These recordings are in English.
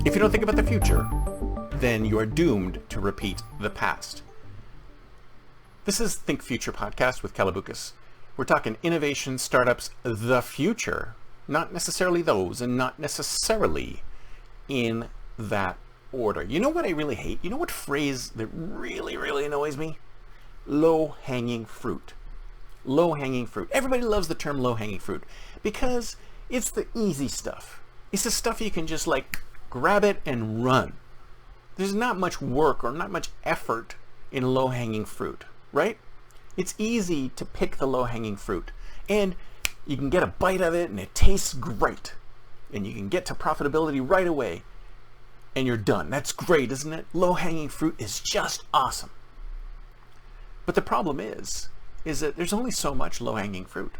If you don't think about the future, then you are doomed to repeat the past. This is Think Future Podcast with Calabucas. We're talking innovation, startups, the future, not necessarily those, and not necessarily in that order. You know what I really hate? You know what phrase that really, really annoys me? Low-hanging fruit. Low-hanging fruit. Everybody loves the term low-hanging fruit because it's the easy stuff. It's the stuff you can just grab it and run. There's not much work or not much effort in low-hanging fruit, right? It's easy to pick the low-hanging fruit and you can get a bite of it and it tastes great and you can get to profitability right away and you're done. That's great, isn't it? Low-hanging fruit is just awesome. But the problem is that there's only so much low-hanging fruit.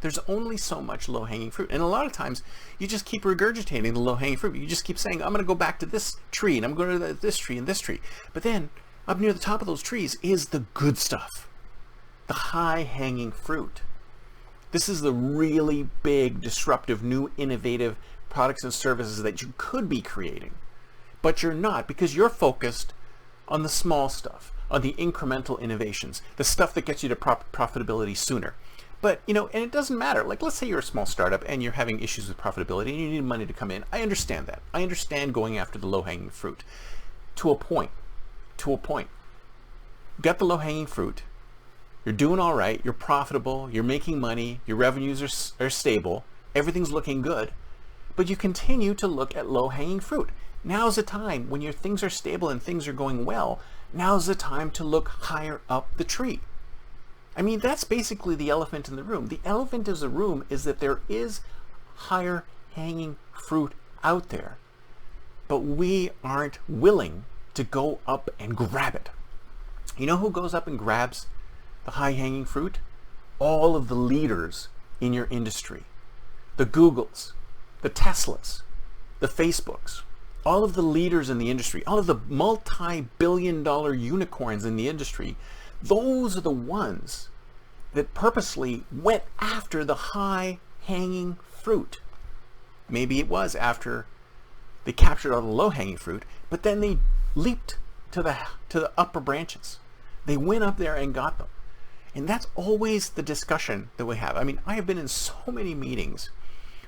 There's only so much low-hanging fruit. And a lot of times you just keep regurgitating the low-hanging fruit. You just keep saying, I'm going to go back to this tree and I'm going to this tree and this tree. But then up near the top of those trees is the good stuff, the high-hanging fruit. This is the really big, disruptive, new, innovative products and services that you could be creating. But you're not because you're focused on the small stuff, on the incremental innovations, the stuff that gets you to profitability sooner. But, and it doesn't matter. Let's say you're a small startup and you're having issues with profitability and you need money to come in. I understand that. I understand going after the low-hanging fruit. To a point. You got the low-hanging fruit. You're doing all right. You're profitable. You're making money. Your revenues are stable. Everything's looking good. But you continue to look at low-hanging fruit. Now's the time when your things are stable and things are going well. Now's the time to look higher up the tree. I mean, that's basically the elephant in the room. The elephant in the room is that there is higher hanging fruit out there, but we aren't willing to go up and grab it. You know who goes up and grabs the high hanging fruit? All of the leaders in your industry. The Googles, the Teslas, the Facebooks, all of the leaders in the industry, all of the multi-billion-dollar unicorns in the industry. Those are the ones that purposely went after the high-hanging fruit. Maybe it was after they captured all the low-hanging fruit, but then they leaped to the upper branches. They went up there and got them. And that's always the discussion that we have. I mean, I have been in so many meetings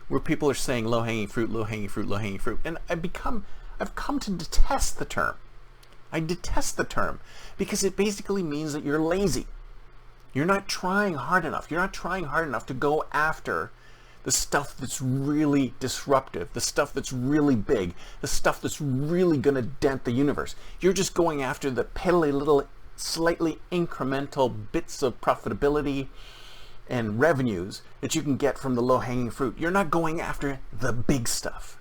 where people are saying low-hanging fruit, low-hanging fruit, low-hanging fruit. And I've come to detest the term. I detest the term because it basically means that you're lazy. You're not trying hard enough. You're not trying hard enough to go after the stuff that's really disruptive, the stuff that's really big, the stuff that's really going to dent the universe. You're just going after the piddly little, slightly incremental bits of profitability and revenues that you can get from the low-hanging fruit. You're not going after the big stuff.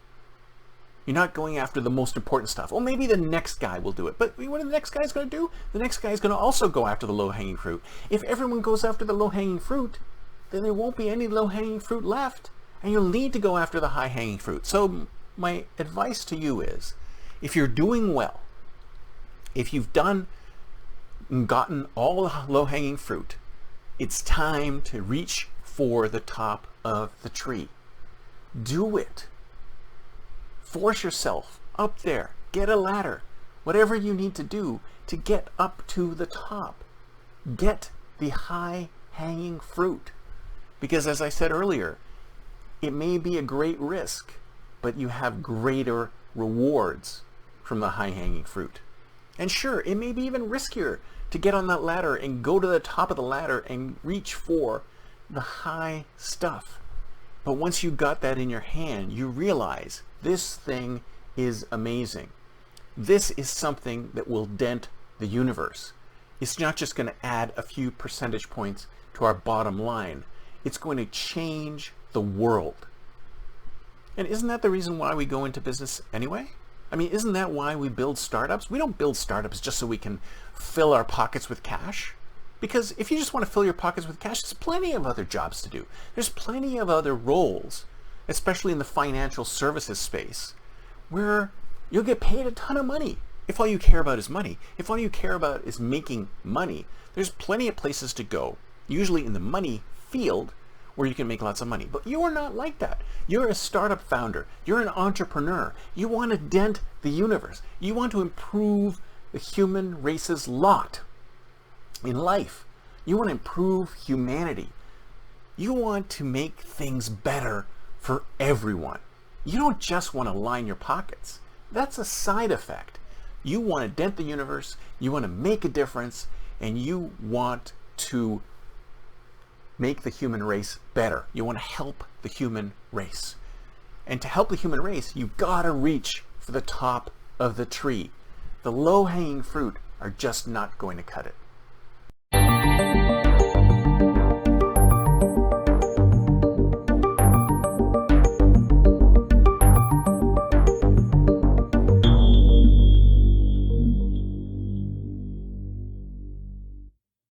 You're not going after the most important stuff. Well, maybe the next guy will do it. But what the next guy's going to do? The next guy is going to also go after the low-hanging fruit. If everyone goes after the low-hanging fruit, then there won't be any low-hanging fruit left. And you'll need to go after the high-hanging fruit. So my advice to you is, if you're doing well, if you've gotten all the low-hanging fruit, it's time to reach for the top of the tree. Do it. Force yourself up there. Get a ladder. Whatever you need to do to get up to the top. Get the high-hanging fruit. Because as I said earlier, it may be a great risk, but you have greater rewards from the high-hanging fruit. And sure, it may be even riskier to get on that ladder and go to the top of the ladder and reach for the high stuff. But once you got that in your hand, you realize this thing is amazing. This is something that will dent the universe. It's not just going to add a few percentage points to our bottom line. It's going to change the world. And isn't that the reason why we go into business anyway? I mean, isn't that why we build startups? We don't build startups just so we can fill our pockets with cash. Because if you just want to fill your pockets with cash, there's plenty of other jobs to do. There's plenty of other roles, especially in the financial services space, where you'll get paid a ton of money. If all you care about is money, if all you care about is making money, there's plenty of places to go, usually in the money field, where you can make lots of money. But you are not like that. You're a startup founder. You're an entrepreneur. You want to dent the universe. You want to improve the human race's lot in life. You want to improve humanity. You want to make things better for everyone. You don't just want to line your pockets. That's a side effect. You want to dent the universe, you want to make a difference, and you want to make the human race better. You want to help the human race. And to help the human race, you've got to reach for the top of the tree. The low-hanging fruit are just not going to cut it.